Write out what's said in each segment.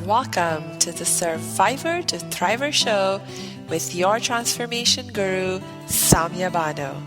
and welcome to the Survivor to Thriver show with your transformation guru, Samya Bano.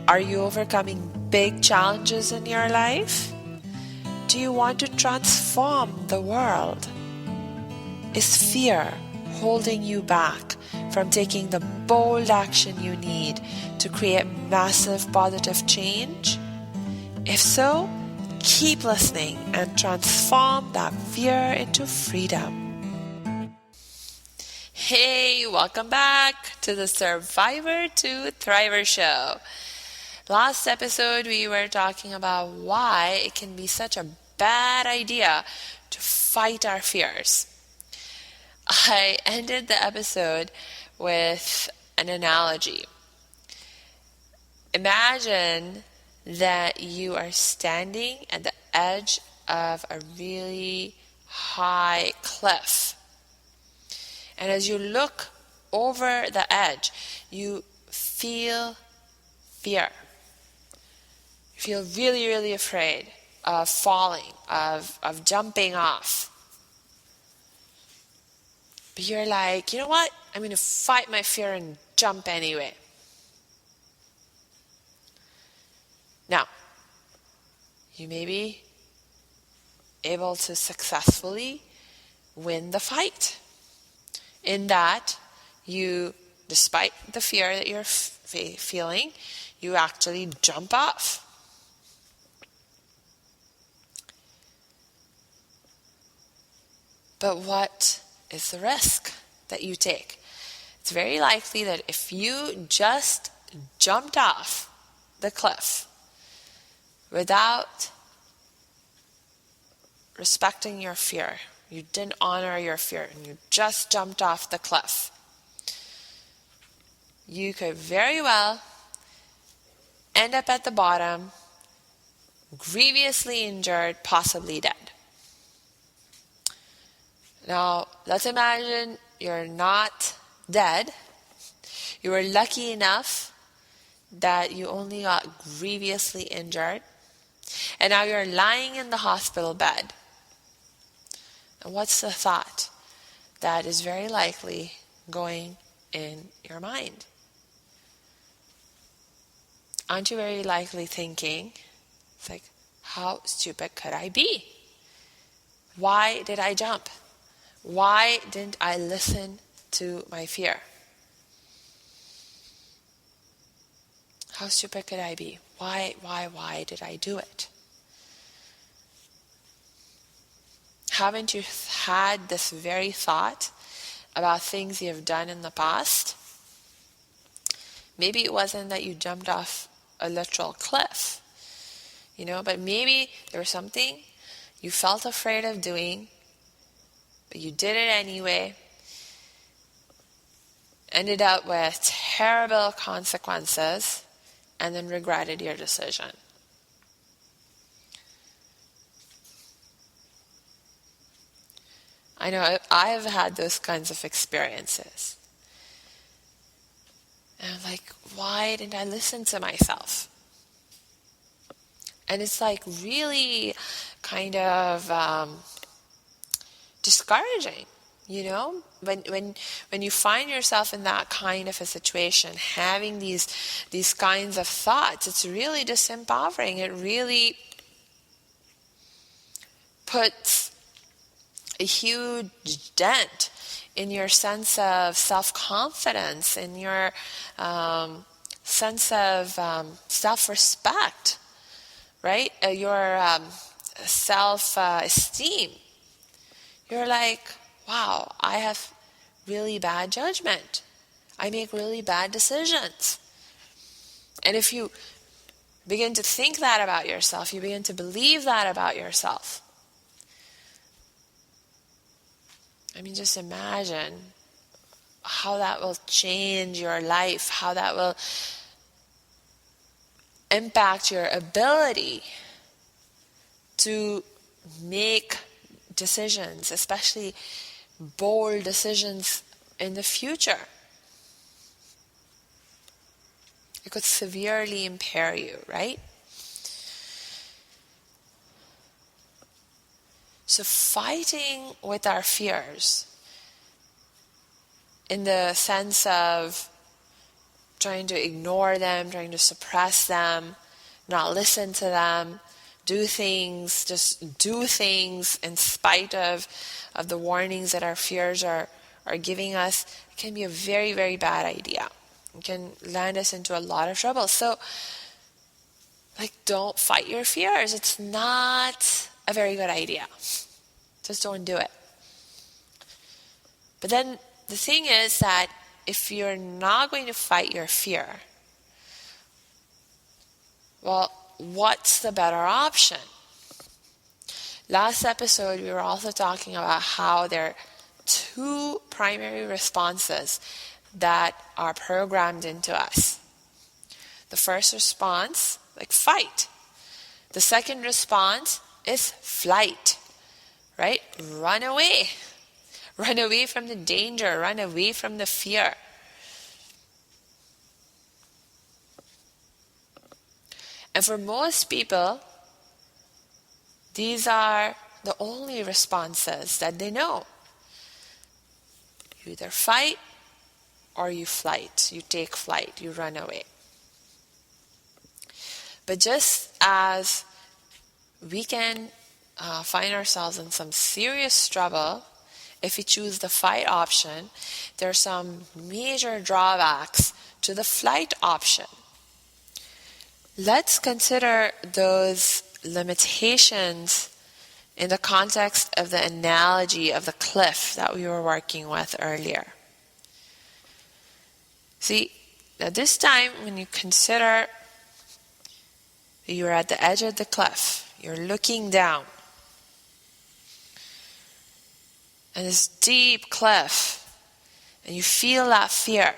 Are you overcoming big challenges in your life? Do you want to transform the world? Is fear holding you back from taking the bold action you need to create massive positive change? If so, keep listening and transform that fear into freedom. Hey, welcome back to the Survivor to Thriver show. Last episode, we were talking about why it can be such a bad idea to fight our fears. I ended the episode with an analogy. Imagine that you are standing at the edge of a really high cliff. And as you look over the edge, you feel fear. You feel really, really afraid of falling, of jumping off. But you're like, you know what? I'm going to fight my fear and jump anyway. Now, you may be able to successfully win the fight. In that, you, despite the fear that you're feeling, you actually jump off. But what is the risk that you take? It's very likely that if you just jumped off the cliff without respecting your fear, you didn't honor your fear, and you just jumped off the cliff, you could very well end up at the bottom, grievously injured, possibly dead. Now, let's imagine you're not dead. You were lucky enough that you only got grievously injured, and now you're lying in the hospital bed. And what's the thought that is very likely going in your mind? Aren't you very likely thinking, it's like, how stupid could I be? Why did I jump? Why didn't I listen to my fear? How stupid could I be? Why did I do it? Haven't you had this very thought about things you've done in the past? Maybe it wasn't that you jumped off a literal cliff, but maybe there was something you felt afraid of doing, but you did it anyway, ended up with terrible consequences, and then regretted your decision. I know I have had those kinds of experiences. And I'm like, why didn't I listen to myself? And it's like really kind of discouraging, when you find yourself in that kind of a situation, having these kinds of thoughts, it's really disempowering. It really puts a huge dent in your sense of self-confidence, in your sense of self-respect, right? Your self-esteem. You're like, wow, I have really bad judgment. I make really bad decisions. And if you begin to think that about yourself, you begin to believe that about yourself, just imagine how that will change your life, how that will impact your ability to make decisions, especially bold decisions in the future. It could severely impair you, right? So fighting with our fears in the sense of trying to ignore them, trying to suppress them, not listen to them, just do things in spite of the warnings that our fears are giving us, it can be a very, very bad idea. It can land us into a lot of trouble. So, don't fight your fears. It's not a very good idea. Just don't do it. But then the thing is that if you're not going to fight your fear, well, what's the better option? Last episode, we were also talking about how there are two primary responses that are programmed into us. The first response, fight. The second response is flight, right? Run away. Run away from the danger. Run away from the fear. And for most people, these are the only responses that they know. You either fight or you flight. You take flight. You run away. But just as we can find ourselves in some serious trouble if we choose the fight option, there are some major drawbacks to the flight option. Let's consider those limitations in the context of the analogy of the cliff that we were working with earlier. See, now this time when you consider you're at the edge of the cliff, you're looking down, and this deep cliff, and you feel that fear.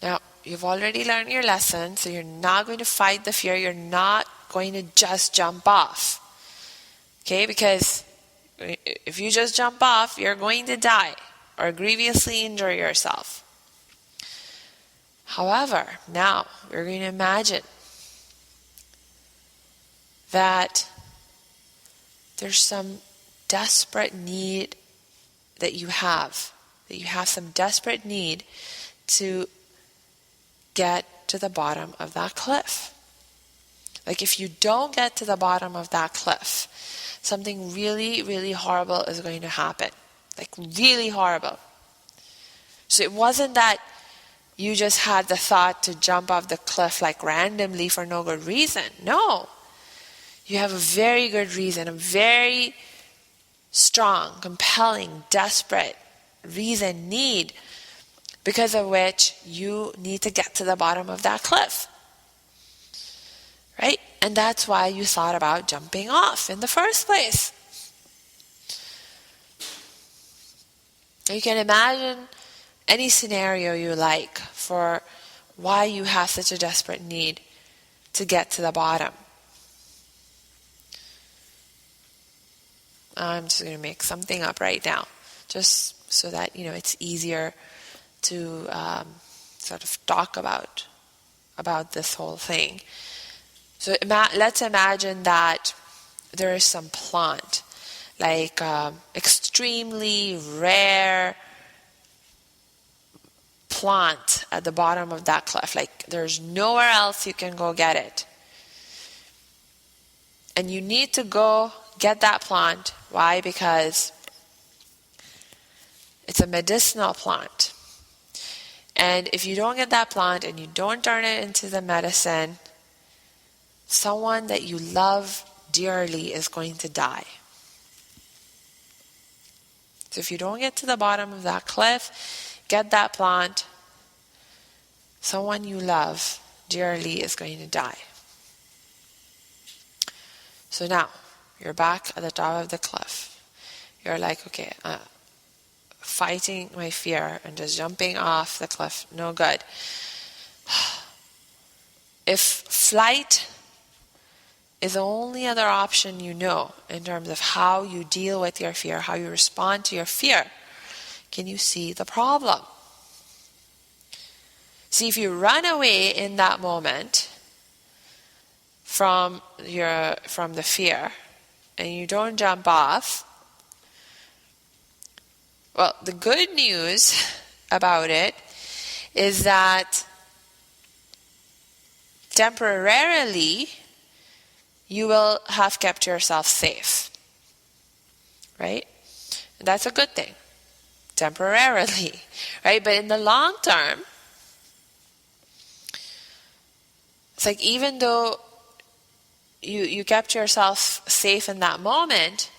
Now, you've already learned your lesson, so you're not going to fight the fear. You're not going to just jump off. Okay, because if you just jump off, you're going to die or grievously injure yourself. However, now we're going to imagine that there's some desperate need that you have some desperate need to get to the bottom of that cliff. If you don't get to the bottom of that cliff, something really, really horrible is going to happen. Really horrible. So it wasn't that you just had the thought to jump off the cliff randomly for no good reason. No. You have a very good reason, a very strong, compelling, desperate reason, need, because of which you need to get to the bottom of that cliff. Right? And that's why you thought about jumping off in the first place. You can imagine any scenario you like for why you have such a desperate need to get to the bottom. I'm just going to make something up right now, just so that it's easier to sort of talk about this whole thing. So let's imagine that there is some plant, extremely rare plant at the bottom of that cliff. There's nowhere else you can go get it. And you need to go get that plant. Why? Because it's a medicinal plant. And if you don't get that plant and you don't turn it into the medicine, someone that you love dearly is going to die. So if you don't get to the bottom of that cliff, get that plant, someone you love dearly is going to die. So now, you're back at the top of the cliff. You're okay, fighting my fear and just jumping off the cliff, no good. If flight is the only other option in terms of how you deal with your fear, how you respond to your fear, can you see the problem? See, if you run away in that moment, from the fear and you don't jump off, well, the good news about it is that temporarily you will have kept yourself safe, right? And that's a good thing, temporarily, right? But in the long term, it's like even though you kept yourself safe in that moment,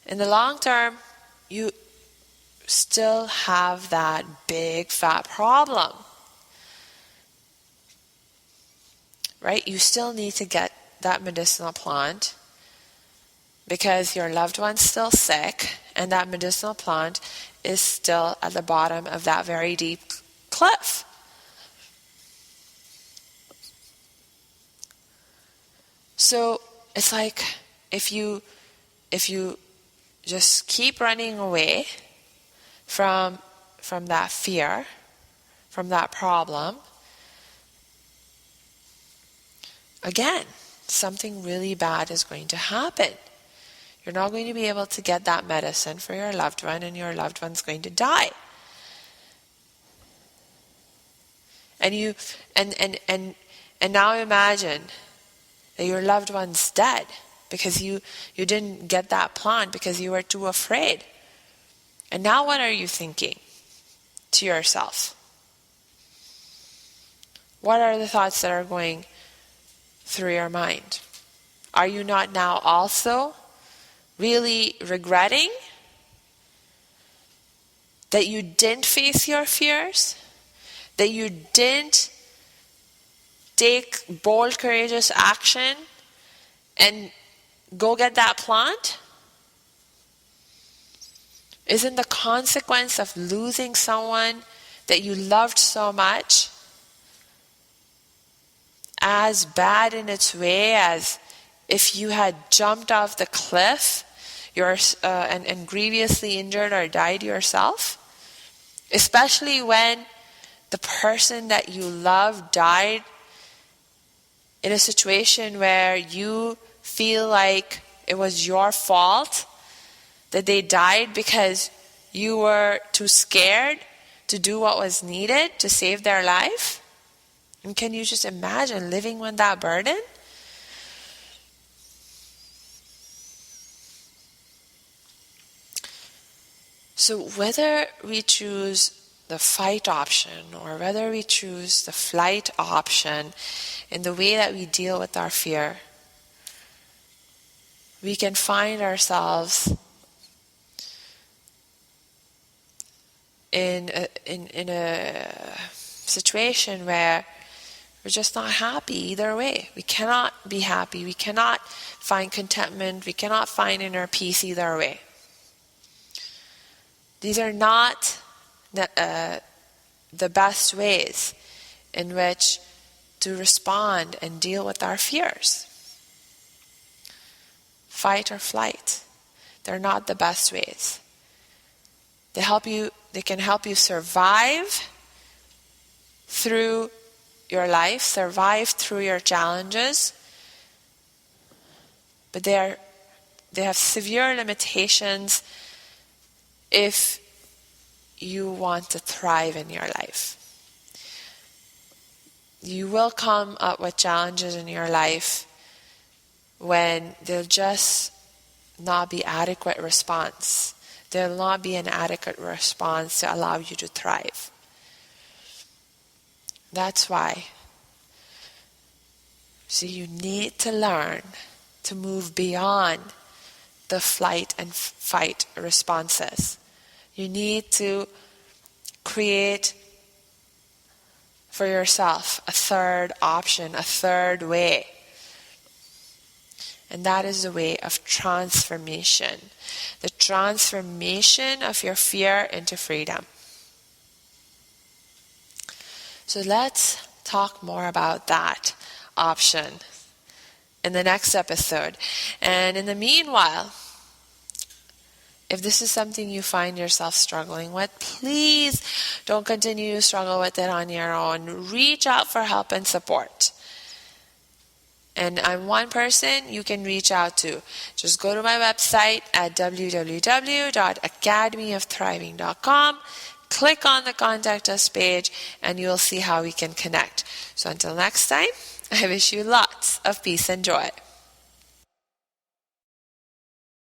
in the long term, you still have that big fat problem, right? You still need to get that medicinal plant because your loved one's still sick and that medicinal plant is still at the bottom of that very deep cliff. So it's like if you just keep running away from that fear, from that problem, again, something really bad is going to happen. You're not going to be able to get that medicine for your loved one, and your loved one's going to die. And now imagine that your loved one's dead because you didn't get that plant because you were too afraid. And now what are you thinking to yourself? What are the thoughts that are going through your mind? Are you not now also really regretting that you didn't face your fears? That you didn't take bold, courageous action and go get that plant? Isn't the consequence of losing someone that you loved so much as bad in its way as if you had jumped off the cliff and grievously injured or died yourself? Especially when the person that you love died in a situation where you feel like it was your fault that they died because you were too scared to do what was needed to save their life? And can you just imagine living with that burden? So whether we choose the fight option or whether we choose the flight option in the way that we deal with our fear, we can find ourselves in a situation where we're just not happy either way. We cannot be happy. We cannot find contentment. We cannot find inner peace either way. These are not the best ways in which to respond and deal with our fears. Fight or flight. They're not the best ways. They can help you survive through your life, survive through your challenges, but they have severe limitations if you want to thrive in your life. You will come up with challenges in your life when there'll just not be adequate response. There'll not be an adequate response to allow you to thrive. That's why. So you need to learn to move beyond the flight and fight responses. You need to create for yourself a third option, a third way. And that is the way of transformation. The transformation of your fear into freedom. So let's talk more about that option in the next episode. And in the meanwhile, if this is something you find yourself struggling with, please don't continue to struggle with it on your own. Reach out for help and support. and I'm one person you can reach out to. Just go to my website at www.academyofthriving.com, click on the Contact Us page, and you'll see how we can connect. So until next time, I wish you lots of peace and joy.